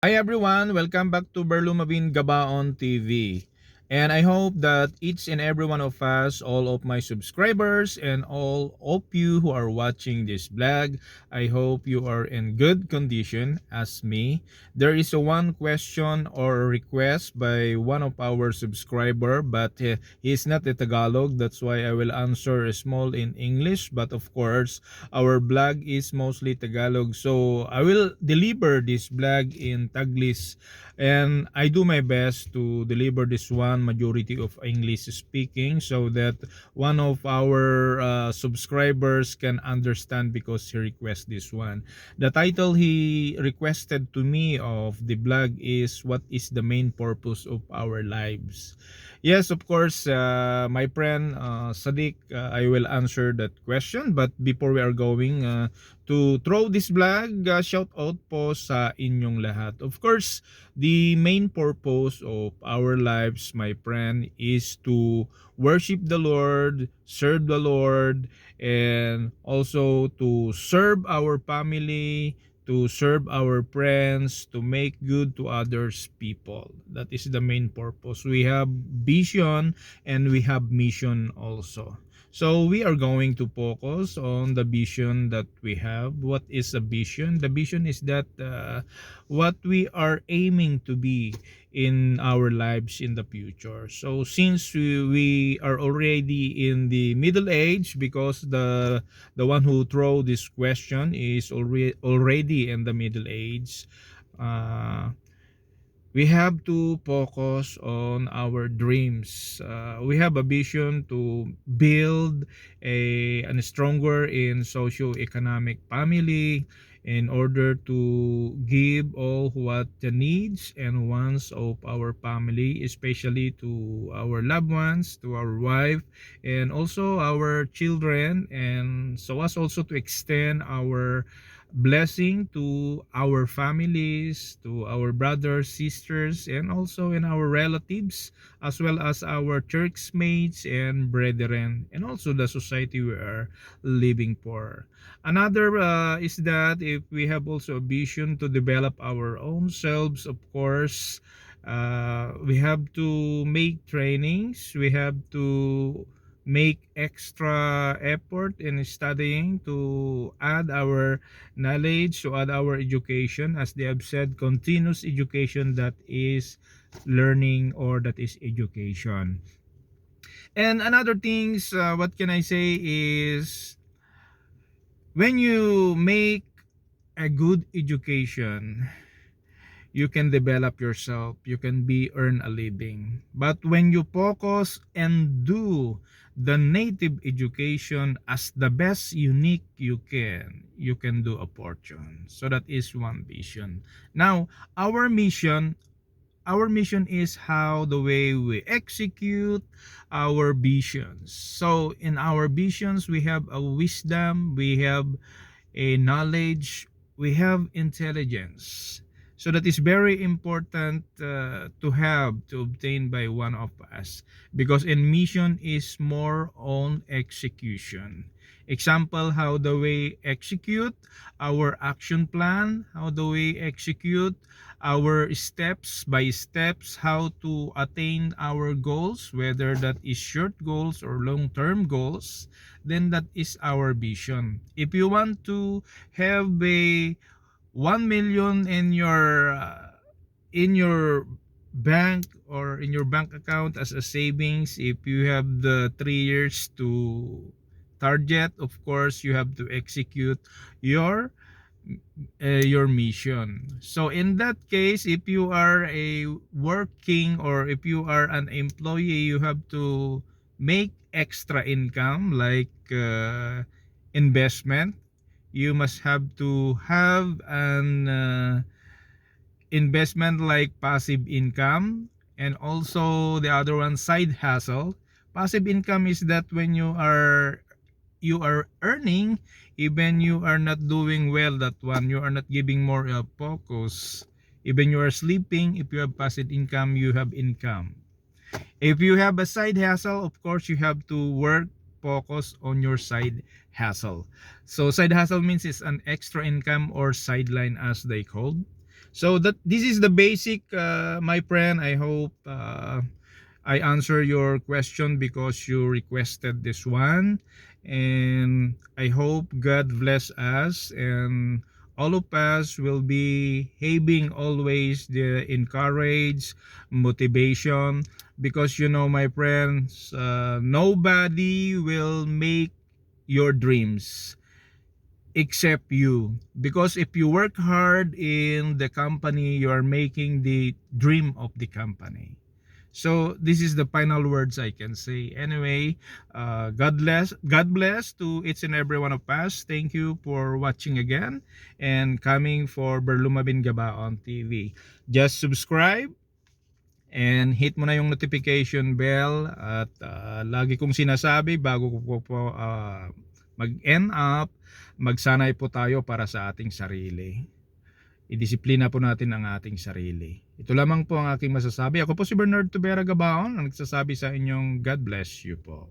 Hi everyone, welcome back to Berlumabin Gabaon TV. And I hope that each and every one of us, all of my subscribers and all of you who are watching this vlog, I hope you are in good condition as me. There is a one question or request by one of our subscriber, but he is not a Tagalog. That's why I will answer small in English. But of course, our vlog is mostly Tagalog. So I will deliver this vlog in Taglis, and I do my best to deliver this one majority of English speaking so that one of our subscribers can understand because he requested this one. The title he requested to me of the blog is what is the main purpose of our lives. Yes, of course, my friend Sadiq, I will answer that question. But before we are going to throw this vlog, shout out po sa inyong lahat. Of course, the main purpose of our lives, my friend, is to worship the Lord, serve the Lord, and also to serve our family, to serve our friends, to make good to others people. That is the main purpose. We have vision and we have mission also. So we are going to focus on the vision that we have. What is a vision? The vision is that what we are aiming to be in our lives in the future. So since we are already in the middle age, because the one who throw this question is already in the middle age, uh, we have to focus on our dreams. We have a vision to build a stronger in socio-economic family in order to give all what the needs and wants of our family, especially to our loved ones, to our wife, and also our children, and so as also to extend our blessing to our families, to our brothers, sisters, and also in our relatives, as well as our church mates and brethren, and also the society we are living for. Another is that if we have also a vision to develop our own selves, of course, we have to make trainings, we have to make extra effort in studying to add our knowledge, to add our education. As they have said, continuous education, that is learning, or that is education. And another things, what can I say is, when you make a good education, you can develop yourself, you can be earn a living. But when you focus and do the native education as the best unique you can do a fortune. So that is one vision. Now our mission is how the way we execute our visions. So in our visions, we have a wisdom, we have a knowledge, we have intelligence. So that is very important to obtain by one of us, because in mission is more on execution. Example, how do we execute our action plan, how do we execute our steps by steps, how to attain our goals, whether that is short goals or long term goals. Then that is our vision. If you want to have a 1 million in your bank, or in your bank account as a savings, if you have the 3 years to target, of course you have to execute your your mission. So in that case, if you are a working, or if you are an employee, you have to make extra income, like investment. You must have to have an investment like passive income, and also the other one, side hustle. Passive income is that when you are earning, even you are not doing well, that one you are not giving more focus, even you are sleeping. If you have passive income, you have income. If you have a side hustle, of course you have to work, focus on your side hustle. So side hustle means it's an extra income, or sideline as they called. So that this is the basic, my friend. I hope I answer your question because you requested this one, and I hope God bless us, and all of us will be having always the encourage, motivation, because you know, my friends, nobody will make your dreams except you, because if you work hard in the company, you are making the dream of the company. So this is the final words I can say. Anyway, God bless to each and every one of us. Thank you for watching again and coming for Berlumabin Gabaon TV. Just subscribe and hit mo na yung notification bell, at lagi kong sinasabi bago ko po mag-end up, magsanay po tayo para sa ating sarili. Idisiplina po natin ang ating sarili. Ito lamang po ang aking masasabi. Ako po si Bernard Tubera Gabaon, ang nagsasabi sa inyong God bless you po.